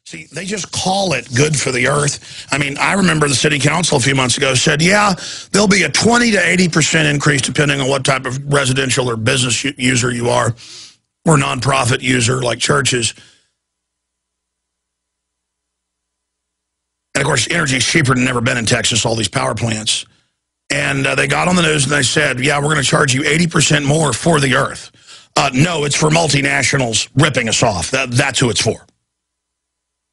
See, they just call it good for the earth. I mean, I remember the city council a few months ago said, yeah, there'll be a 20 to 80% increase depending on what type of residential or business user you are, or nonprofit user like churches. And, of course, energy is cheaper than ever been in Texas, all these power plants. And they got on the news and they said, yeah, we're going to charge you 80% more for the earth. No, it's for multinationals ripping us off. That's who it's for.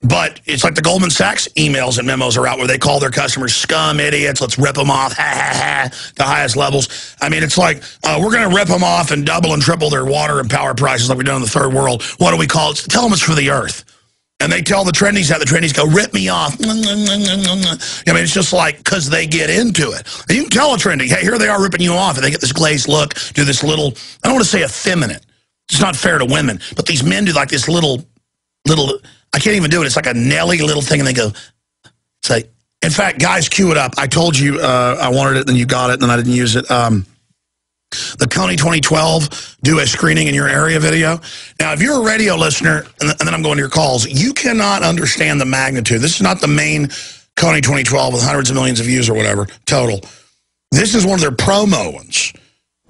But it's like the Goldman Sachs emails and memos are out where they call their customers scum, idiots, let's rip them off, ha, ha, ha, the highest levels. I mean, it's like, we're going to rip them off and double and triple their water and power prices like we've done in the third world. What do we call it? Tell them it's for the earth. And they tell the trendies that the trendies go, rip me off. I mean, it's just like, because they get into it. And you can tell a trendy, hey, here they are ripping you off. And they get this glazed look, do this little, I don't want to say effeminate. It's not fair to women. But these men do like this little, I can't even do it. It's like a Nelly little thing. And they go, say, in fact, guys, cue it up. I told you I wanted it, then you got it, and then I didn't use it. The Coney 2012 do a screening in your area video. Now, if you're a radio listener, and then I'm going to your calls, you cannot understand the magnitude. This is not the main Coney 2012 with hundreds of millions of views or whatever total. This is one of their promo ones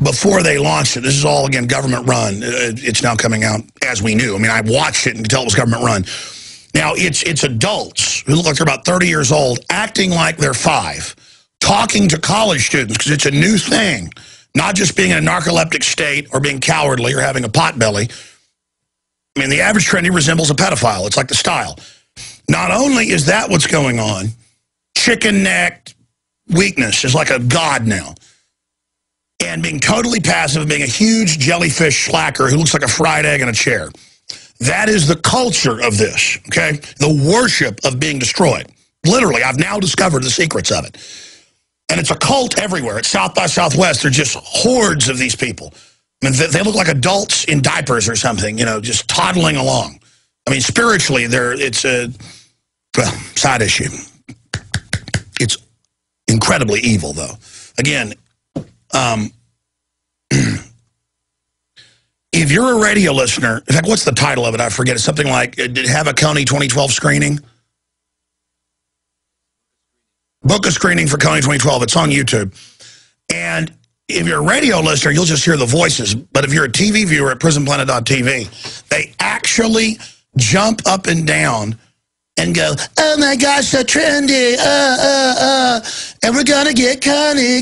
before they launched it. This is all, again, government run. It's now coming out as we knew. I mean, I watched it and could tell it was government run. Now, it's adults who look like they're about 30 years old, acting like they're 5, talking to college students because it's a new thing. Not just being in a narcoleptic state or being cowardly or having a pot belly. I mean, the average trendy resembles a pedophile. It's like the style. Not only is that what's going on, chicken-necked weakness is like a god now. And being totally passive, being a huge jellyfish slacker who looks like a fried egg in a chair. That is the culture of this, okay? The worship of being destroyed. Literally, I've now discovered the secrets of it. And it's a cult everywhere. At South by Southwest, they're just hordes of these people. I mean, they look like adults in diapers or something, you know, just toddling along. I mean, spiritually, it's a, well, side issue. It's incredibly evil, though. Again, if you're a radio listener, in fact, what's the title of it? I forget. It's something like, did it have a Coney 2012 screening? Book a screening for Coney 2012. It's on YouTube. And if you're a radio listener, you'll just hear the voices. But if you're a TV viewer at prisonplanet.tv, they actually jump up and down and go, oh my gosh, so trendy, and we're gonna get Coney.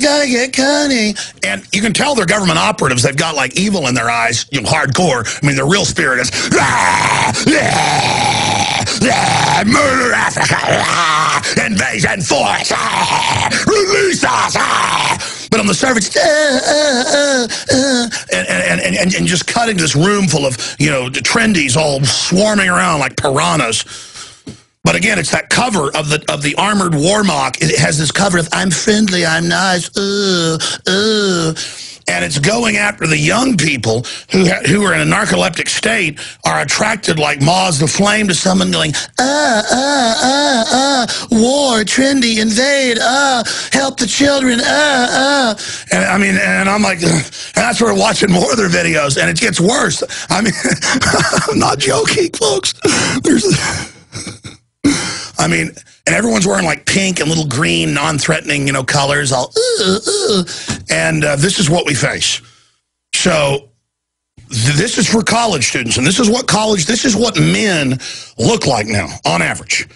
And you can tell they're government operatives. They've got like evil in their eyes, you know, hardcore. I mean, their real spirit is, murder Africa, invasion force, release us. But on the surface, and just cut into this room full of, you know, trendies all swarming around like piranhas. But again, it's that cover of the armored warmock. It has this cover of I'm friendly, I'm nice, and it's going after the young people who are in a narcoleptic state, are attracted like moths to flame to someone going, war, trendy, invade, help the children, And I mean, and I'm like, and that's where we're watching more of their videos, and it gets worse. I mean, I'm not joking, folks. I mean, and everyone's wearing like pink and little green, non-threatening, you know, colors, all, and this is what we face. So this is for college students, and this is what men look like now, on average.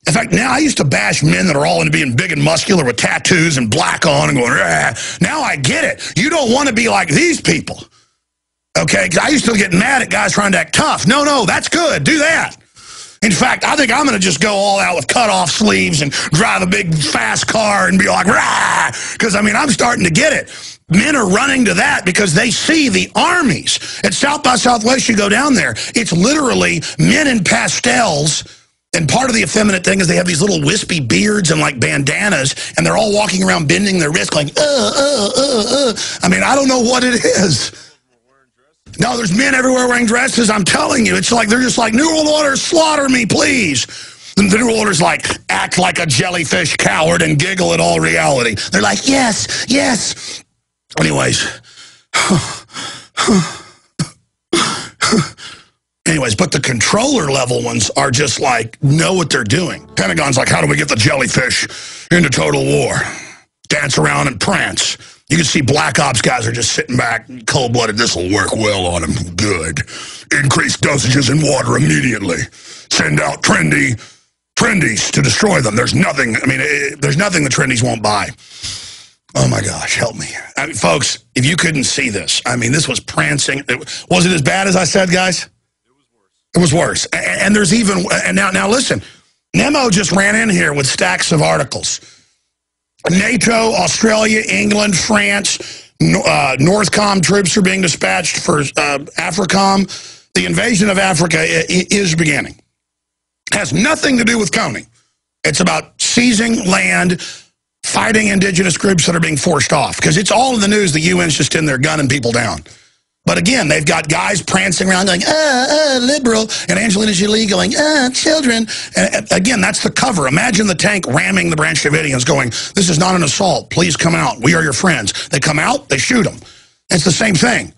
In fact, now I used to bash men that are all into being big and muscular with tattoos and black on and going, rah. Now I get it. You don't want to be like these people, okay? Because I used to get mad at guys trying to act tough. No, that's good. Do that. In fact, I think I'm going to just go all out with cut-off sleeves and drive a big, fast car and be like, rah! Because, I mean, I'm starting to get it. Men are running to that because they see the armies. At South by Southwest, you go down there, it's literally men in pastels, and part of the effeminate thing is they have these little wispy beards and, like, bandanas, and they're all walking around bending their wrists going, I mean, I don't know what it is. No, there's men everywhere wearing dresses. I'm telling you, it's like they're just like, New World Order, slaughter me, please. And the New World Order's like, act like a jellyfish coward and giggle at all reality. They're like, yes, yes. Anyways, Anyways, but the controller level ones are just like, know what they're doing. Pentagon's like, how do we get the jellyfish into total war? Dance around and prance. You can see Black Ops guys are just sitting back, cold-blooded. This will work well on them. Good. Increase dosages in water immediately. Send out Trendies to destroy them. There's nothing, there's nothing the Trendies won't buy. Oh, my gosh, help me. Folks, if you couldn't see this, this was prancing. Was it as bad as I said, guys? It was worse. And there's even, and now listen, Nemo just ran in here with stacks of articles. NATO, Australia, England, France, Northcom troops are being dispatched for AFRICOM. The invasion of Africa is beginning. Has nothing to do with Coney. It's about seizing land, fighting indigenous groups that are being forced off. Because it's all in the news. The UN's just in there gunning people down. But again, they've got guys prancing around going, liberal, and Angelina Jolie going, children. And again, that's the cover. Imagine the tank ramming the Branch Davidians going, this is not an assault. Please come out. We are your friends. They come out, they shoot them. It's the same thing.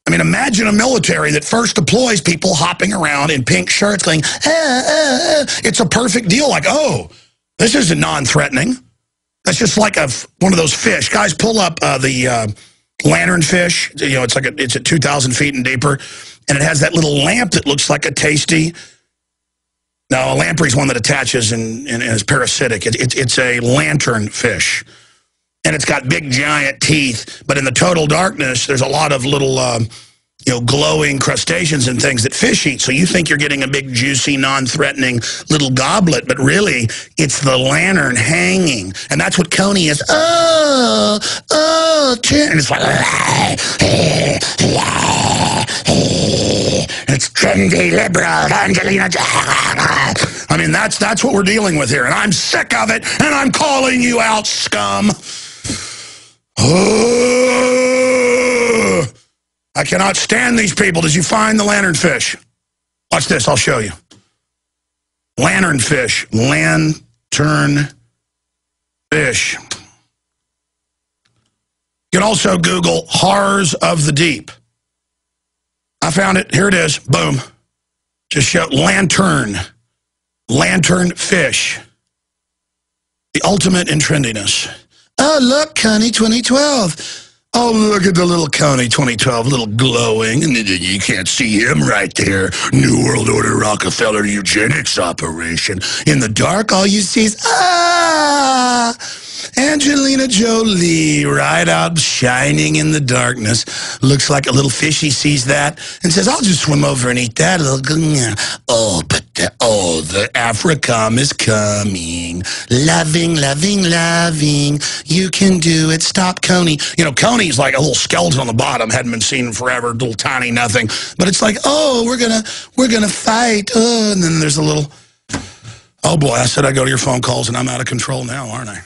Imagine a military that first deploys people hopping around in pink shirts going, It's a perfect deal. Like, oh, this isn't non-threatening. That's just like one of those fish. Guys, pull up the lantern fish. It's at 2,000 feet and deeper, and it has that little lamp that looks like a tasty. No, a lamprey is one that attaches and is parasitic. It's a lantern fish, and it's got big giant teeth. But in the total darkness, there's a lot of little glowing crustaceans and things that fish eat. So you think you're getting a big, juicy, non-threatening little goblet, but really, it's the lantern hanging. And that's what Coney is. And it's like, and it's trendy, liberal, Angelina. That's what we're dealing with here. And I'm sick of it, and I'm calling you out, scum. I cannot stand these people. Did you find the lanternfish? Watch this. I'll show you. Lanternfish. Lanternfish. You can also Google Horrors of the Deep. I found it. Here it is. Boom. Just show lanternfish. The ultimate in trendiness. Oh, look, Coney 2012. Oh, look at the little Coney 2012, little glowing. And you can't see him right there. New World Order Rockefeller eugenics operation. In the dark, all you see is, Angelina Jolie, right out shining in the darkness. Looks like a little fishy sees that and says, I'll just swim over and eat that. The AFRICOM is coming. Loving, loving, loving. You can do it. Stop Coney. Coney's like a little skeleton on the bottom. Hadn't been seen in forever. Little tiny nothing. But it's like, oh, we're gonna fight. Oh, and then there's a little, oh boy, I said I'd go to your phone calls and I'm out of control now, aren't I?